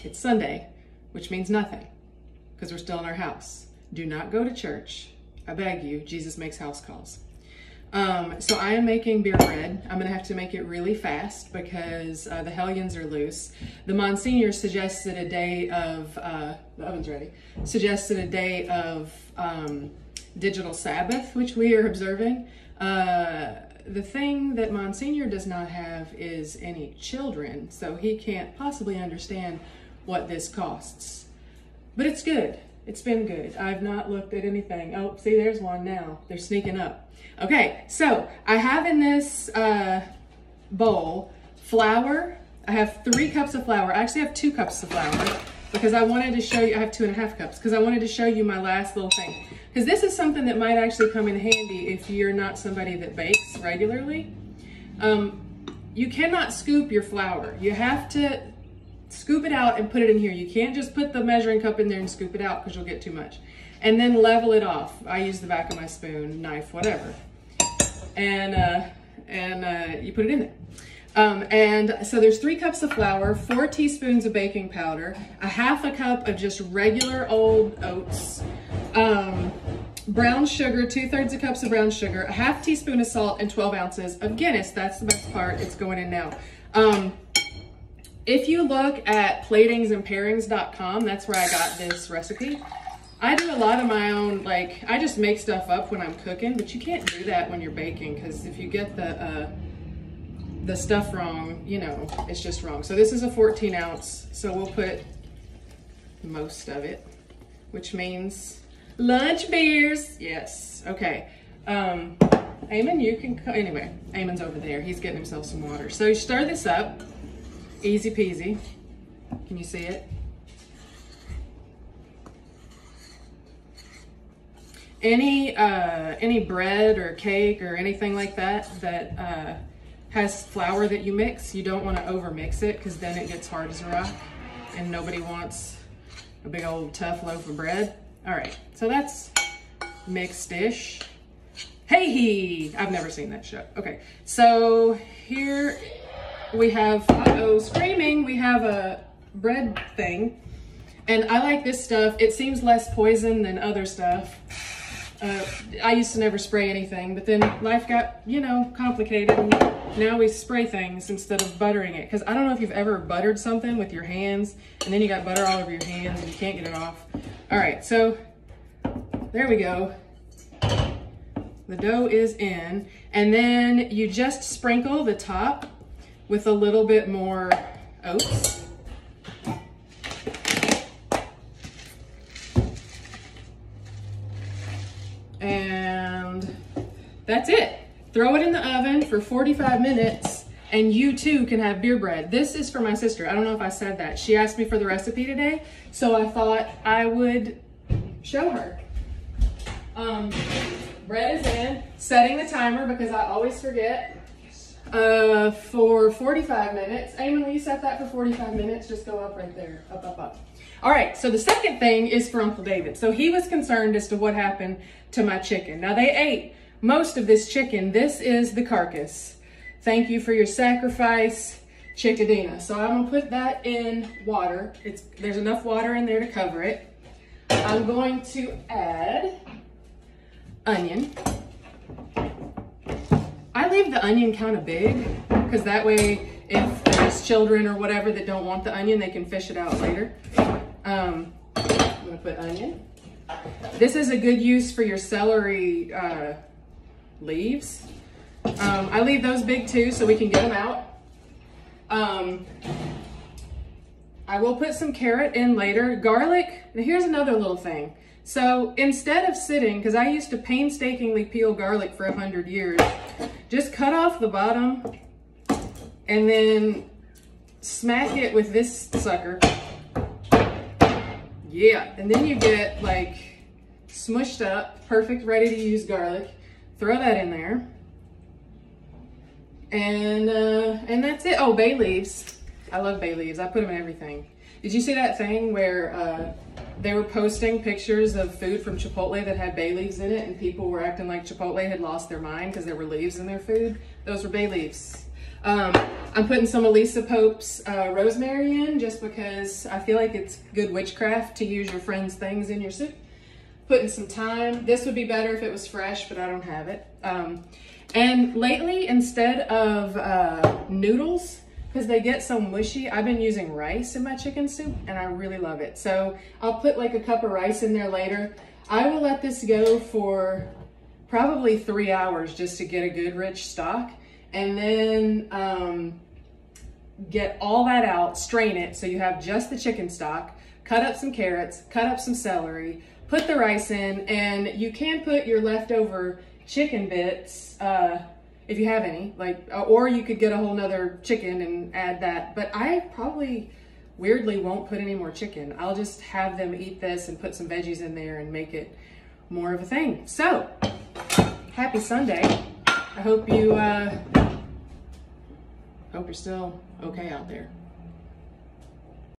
It's Sunday, which means nothing because we're still in our house. Do not go to church. I beg you, Jesus makes house calls. So I am making beer bread. I'm gonna have to make it really fast because the hellions are loose. The Monsignor suggested a day of, the oven's ready, suggested a day of digital Sabbath, which we are observing. The thing that Monsignor does not have is any children, so he can't possibly understand what this costs. But it's good. It's been good. I've not looked at anything. Oh, see, there's one now. They're sneaking up. Okay, so I have in this bowl flour. I have 3 cups of flour. I actually have 2 cups of flour because I wanted to show you, I have 2.5 cups because I wanted to show you my last little thing. Because this is something that might actually come in handy if you're not somebody that bakes regularly. You cannot scoop your flour. You have to scoop it out and put it in here. You can't just put the measuring cup in there and scoop it out because you'll get too much. And then level it off. I use the back of my spoon, knife, whatever. And you put it in there. And so there's 3 cups of flour, 4 teaspoons of baking powder, 1/2 cup of just regular old oats, brown sugar, 2/3 cups of brown sugar, 1/2 teaspoon of salt, and 12 ounces of Guinness. That's the best part. It's going in now. If you look at platingsandpairings.com, that's where I got this recipe. I do a lot of my own, like, I just make stuff up when I'm cooking, but you can't do that when you're baking because if you get the stuff wrong, you know, it's just wrong. So this is a 14 ounce, so we'll put most of it, which means lunch beers. Yes, okay. Eamon, you can, anyway, Eamon's over there. He's getting himself some water. So you stir this up. Easy peasy. Can you see it? Any bread or cake or anything like that that has flour that you mix, you don't want to over mix it because then it gets hard as a rock and nobody wants a big old tough loaf of bread. All right, so that's mixed-ish. Hey, I've never seen that show. Okay, so here we have, uh-oh, screaming, we have a bread thing. And I like this stuff. It seems less poison than other stuff. I used to never spray anything, but then life got, you know, complicated. And now we spray things instead of buttering it. Because I don't know if you've ever buttered something with your hands, and then you got butter all over your hands and you can't get it off. All right, so there we go. The dough is in. And then you just sprinkle the top with a little bit more oats. And that's it. Throw it in the oven for 45 minutes and you too can have beer bread. This is for my sister. I don't know if I said that. She asked me for the recipe today, so I thought I would show her. Bread is in. Setting the timer because I always forget. For 45 minutes. Eamon, will you set that for 45 minutes? Just go up right there. Up, up, up. All right, so the second thing is for Uncle David. So he was concerned as to what happened to my chicken. Now they ate most of this chicken. This is the carcass. Thank you for your sacrifice, Chickadina. So I'm gonna put that in water. There's enough water in there to cover it. I'm going to add onion. I leave the onion kind of big because that way if there's children or whatever that don't want the onion, they can fish it out later. I'm gonna put onion. This is a good use for your celery leaves. I leave those big too so we can get them out. I will put some carrot in later. Garlic, now here's another little thing. So instead of sitting, because I used to painstakingly peel garlic for 100 years, just cut off the bottom and then smack it with this sucker. Yeah, and then you get like smushed up, perfect, ready to use garlic. Throw that in there. And that's it. Oh, bay leaves. I love bay leaves. I put them in everything. Did you see that thing where they were posting pictures of food from Chipotle that had bay leaves in it and people were acting like Chipotle had lost their mind because there were leaves in their food? Those were bay leaves. I'm putting some Elisa Pope's rosemary in just because I feel like it's good witchcraft to use your friend's things in your soup. Putting some thyme. This would be better if it was fresh, but I don't have it. And lately, instead of noodles, because they get so mushy, I've been using rice in my chicken soup and I really love it. So I'll put like a cup of rice in there later. I will let this go for probably 3 hours just to get a good rich stock, and then get all that out, strain it so you have just the chicken stock, cut up some carrots, cut up some celery, put the rice in, and you can put your leftover chicken bits if you have any, like, or you could get a whole nother chicken and add that, but I probably weirdly won't put any more chicken. I'll just have them eat this and put some veggies in there and make it more of a thing. So, happy Sunday. I hope you're still okay out there.